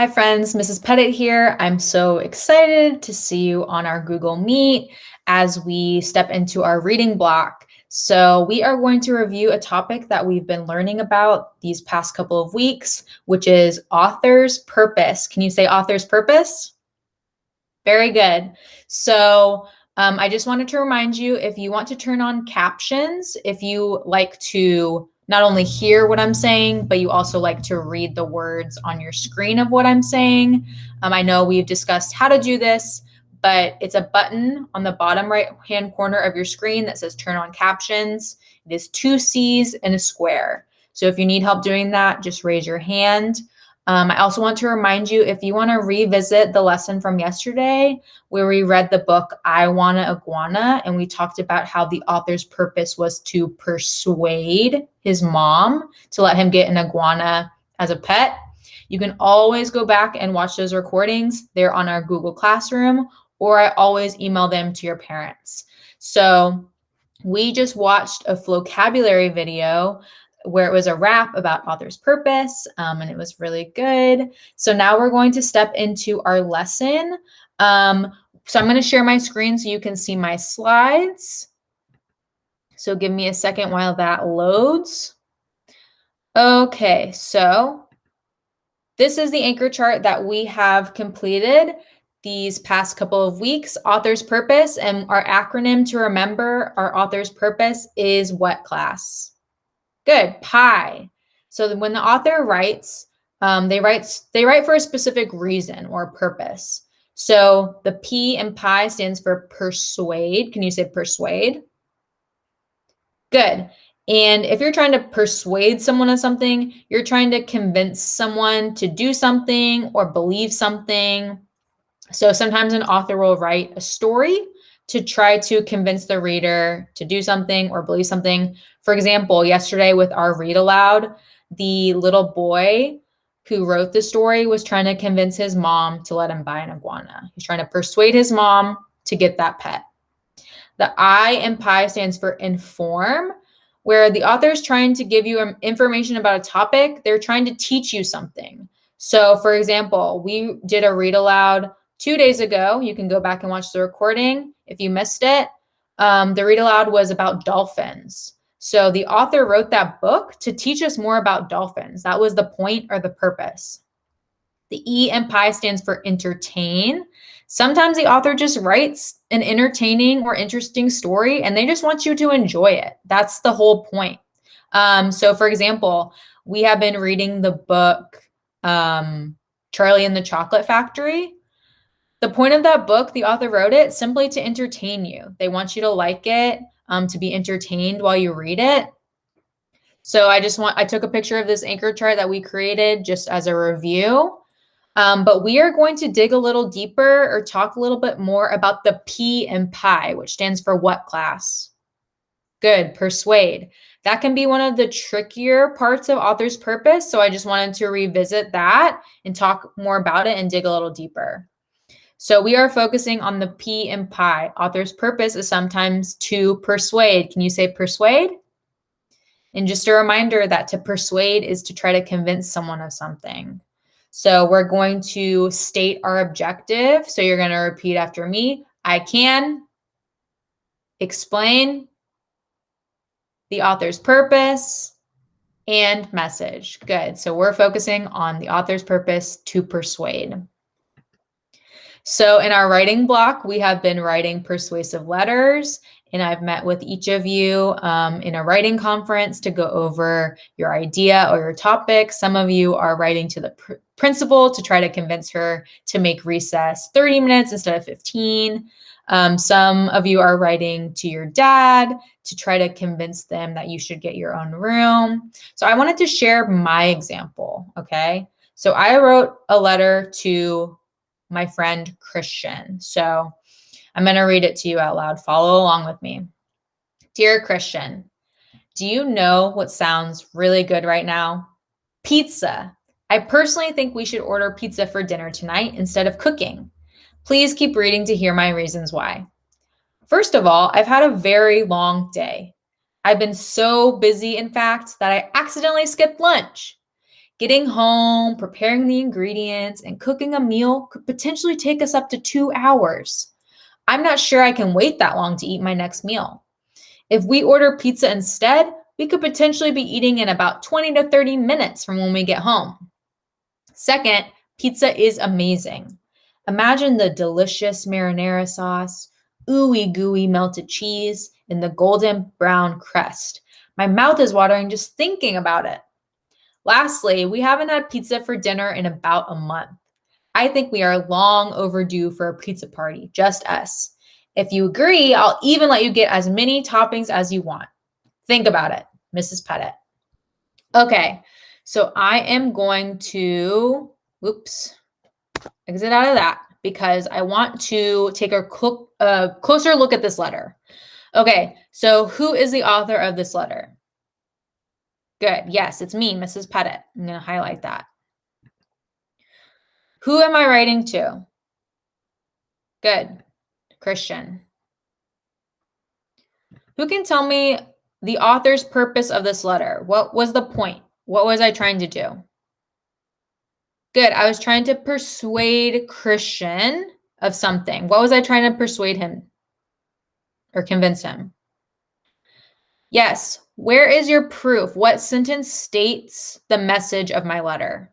Hi friends, Mrs. Pettit here. I'm so excited to see you on our Google Meet as we step into our reading block. So we are going to review a topic that we've been learning about these past couple of weeks, which is author's purpose. Can you say author's purpose? Very good. So I just wanted to remind you, if you want to turn on captions, if you like to not only hear what I'm saying, but you also like to read the words on your screen of what I'm saying. I know we've discussed how to do this, but it's a button on the bottom right-hand corner of your screen that says turn on captions. It is 2 C's and a square. So if you need help doing that, just raise your hand. I also want to remind you, if you want to revisit the lesson from yesterday where we read the book I Wanna Iguana, and we talked about how the author's purpose was to persuade his mom to let him get an iguana as a pet, you can always go back and watch those recordings. They're on our Google Classroom, or I always email them to your parents. So we just watched a vocabulary video where it was a rap about author's purpose, and it was really good. So now we're going to step into our lesson. So I'm going to share my screen so you can see my slides. So give me a second while that loads. Okay, so this is the anchor chart that we have completed these past couple of weeks. Author's purpose, and our acronym to remember our author's purpose is what, class? Good, PI. So when the author writes, they write for a specific reason or purpose. So the P in PI stands for persuade. Can you say persuade? Good. And if you're trying to persuade someone of something, you're trying to convince someone to do something or believe something. So sometimes an author will write a story to try to convince the reader to do something or believe something. For example, yesterday with our read aloud, the little boy who wrote the story was trying to convince his mom to let him buy an iguana. He's trying to persuade his mom to get that pet. The I in PI stands for inform, where the author is trying to give you information about a topic. They're trying to teach you something. So for example, we did a read aloud 2 days ago. You can go back and watch the recording if you missed it. The read aloud was about dolphins. So the author wrote that book to teach us more about dolphins. That was the point or the purpose. The E in PI stands for entertain. Sometimes the author just writes an entertaining or interesting story and they just want you to enjoy it. That's the whole point. So for example, we have been reading the book Charlie and the Chocolate Factory. The point of that book, the author wrote it simply to entertain you. They want you to like it, to be entertained while you read it. So I took a picture of this anchor chart that we created just as a review. But we are going to dig a little deeper or talk a little bit more about the P in PI, which stands for what, class? Good, persuade. That can be one of the trickier parts of author's purpose. So I just wanted to revisit that and talk more about it and dig a little deeper. So we are focusing on the P in PI. Author's purpose is sometimes to persuade. Can you say persuade? And just a reminder that to persuade is to try to convince someone of something. So we're going to state our objective. So you're going to repeat after me. I can explain the author's purpose and message. Good. So we're focusing on the author's purpose to persuade. So in our writing block, we have been writing persuasive letters, and I've met with each of you in a writing conference to go over your idea or your topic. Some of you are writing to the principal to try to convince her to make recess 30 minutes instead of 15. Some of you are writing to your dad to try to convince them that you should get your own room. So I wanted to share my example, okay? So I wrote a letter to my friend Christian. So I'm going to read it to you out loud. Follow along with me. Dear Christian, do you know what sounds really good right now? Pizza. I personally think we should order pizza for dinner tonight instead of cooking. Please keep reading to hear my reasons why. First of all, I've had a very long day. I've been so busy, in fact, that I accidentally skipped lunch. Getting home, preparing the ingredients, and cooking a meal could potentially take us up to 2 hours. I'm not sure I can wait that long to eat my next meal. If we order pizza instead, we could potentially be eating in about 20 to 30 minutes from when we get home. Second, pizza is amazing. Imagine the delicious marinara sauce, ooey gooey melted cheese, and the golden brown crust. My mouth is watering just thinking about it. Lastly, we haven't had pizza for dinner in about a month. I think we are long overdue for a pizza party, just us. If you agree, I'll even let you get as many toppings as you want. Think about it, Mrs. Pettit. Okay, so I am going to, exit out of that because I want to take a closer look at this letter. Okay, so who is the author of this letter? Good. Yes, it's me, Mrs. Pettit. I'm going to highlight that. Who am I writing to? Good. Christian. Who can tell me the author's purpose of this letter? What was the point? What was I trying to do? Good. I was trying to persuade Christian of something. What was I trying to persuade him or convince him? Yes. Where is your proof? What sentence states the message of my letter?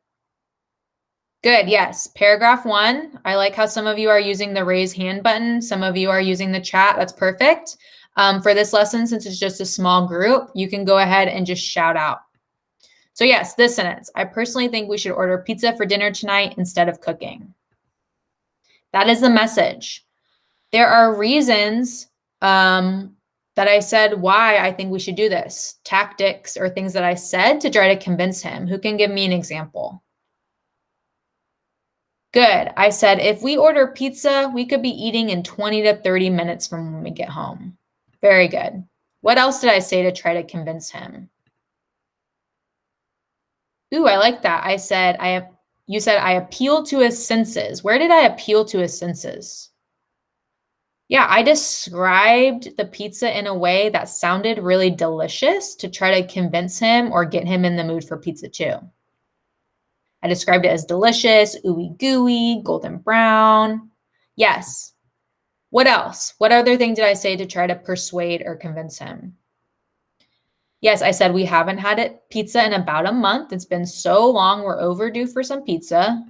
Good. Yes. Paragraph 1. I like how some of you are using the raise hand button. Some of you are using the chat. That's perfect. For this lesson, since it's just a small group, you can go ahead and just shout out. So yes, this sentence. I personally think we should order pizza for dinner tonight instead of cooking. That is the message. There are reasons that I said why I think we should do this. Tactics or things that I said to try to convince him. Who can give me an example? Good. I said, if we order pizza, we could be eating in 20 to 30 minutes from when we get home. Very good. What else did I say to try to convince him? Ooh, I like that. I said, you said I appealed to his senses. Where did I appeal to his senses? Yeah, I described the pizza in a way that sounded really delicious to try to convince him or get him in the mood for pizza too. I described it as delicious, ooey gooey, golden brown. Yes. What else? What other thing did I say to try to persuade or convince him? Yes, I said we haven't had pizza in about a month. It's been so long, we're overdue for some pizza.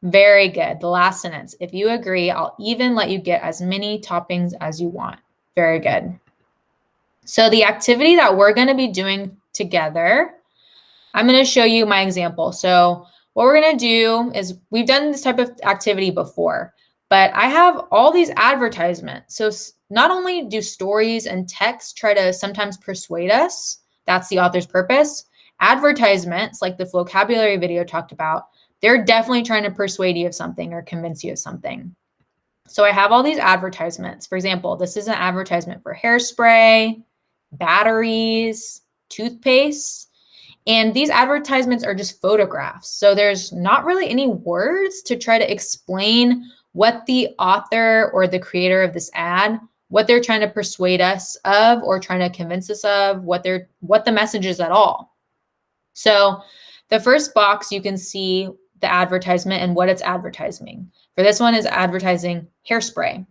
Very good. The last sentence. If you agree, I'll even let you get as many toppings as you want. Very good. So the activity that we're going to be doing together, I'm going to show you my example. So what we're going to do is we've done this type of activity before, but I have all these advertisements. So not only do stories and text try to sometimes persuade us, that's the author's purpose, advertisements like the vocabulary video talked about, they're definitely trying to persuade you of something or convince you of something. So I have all these advertisements. For example, this is an advertisement for hairspray, batteries, toothpaste, and these advertisements are just photographs. So there's not really any words to try to explain what the author or the creator of this ad, what they're trying to persuade us of or trying to convince us of, what the message is at all. So the first box, you can see the advertisement and what it's advertising. For this one is advertising hairspray.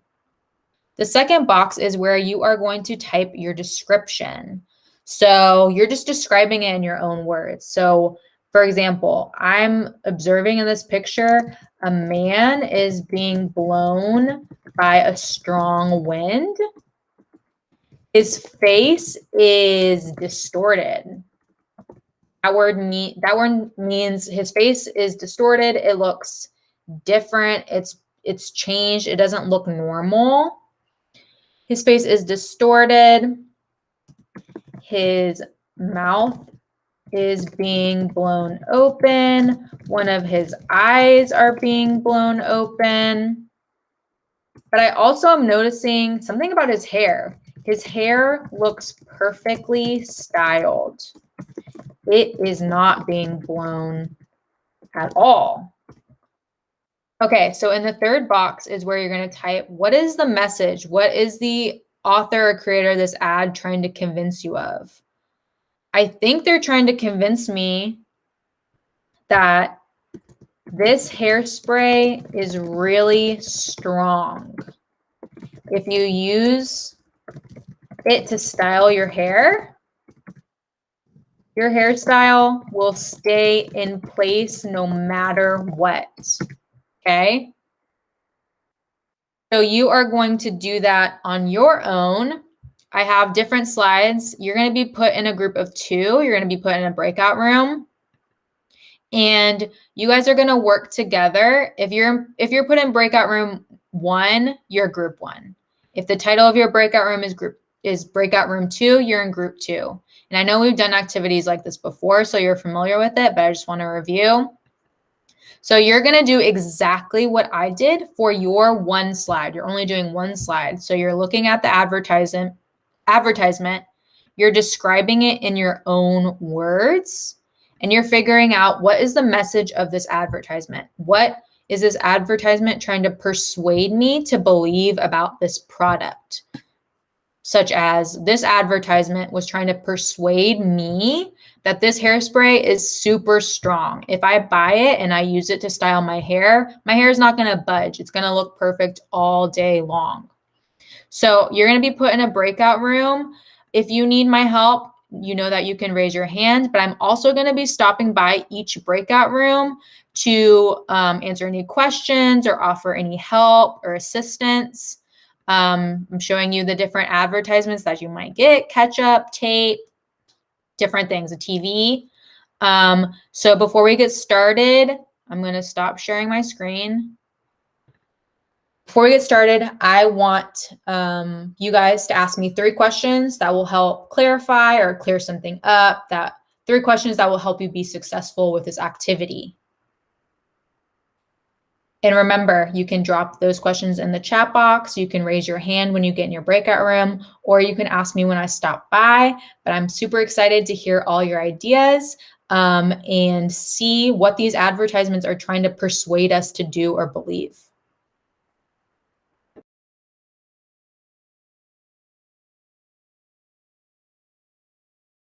The second box is where you are going to type your description. So you're just describing it in your own words. So for example, I'm observing in this picture, a man is being blown by a strong wind. His face is distorted. That word means his face is distorted. It looks different. It's changed. It doesn't look normal. His face is distorted. His mouth is being blown open. One of his eyes are being blown open. But I also am noticing something about his hair. His hair looks perfectly styled. It is not being blown at all. Okay, so in the third box is where you're going to type, what is the message? What is the author or creator of this ad trying to convince you of? I think they're trying to convince me that this hairspray is really strong. If you use it to style your hair, your hairstyle will stay in place no matter what, okay? So you are going to do that on your own. I have different slides. You're going to be put in a group of 2. You're going to be put in a breakout room. And you guys are going to work together. If you're put in breakout room 1, you're group 1. If the title of your breakout room is breakout room 2, you're in group 2. And I know we've done activities like this before, so you're familiar with it, but I just want to review. So you're going to do exactly what I did for your one slide. You're only doing one slide. So you're looking at the advertisement. You're describing it in your own words, and you're figuring out what is the message of this advertisement. What is this advertisement trying to persuade me to believe about this product? Such as this advertisement was trying to persuade me that this hairspray is super strong. If I buy it and I use it to style my hair is not going to budge. It's going to look perfect all day long. So you're going to be put in a breakout room. If you need my help, you know that you can raise your hand, but I'm also going to be stopping by each breakout room to answer any questions or offer any help or assistance. I'm showing you the different advertisements that you might get, ketchup, tape, different things, a TV. So before we get started, I'm going to stop sharing my screen. Before we get started, I want you guys to ask me 3 questions that will help clarify or clear something up, 3 questions that will help you be successful with this activity. And remember, you can drop those questions in the chat box. You can raise your hand when you get in your breakout room, or you can ask me when I stop by. But I'm super excited to hear all your ideas and see what these advertisements are trying to persuade us to do or believe.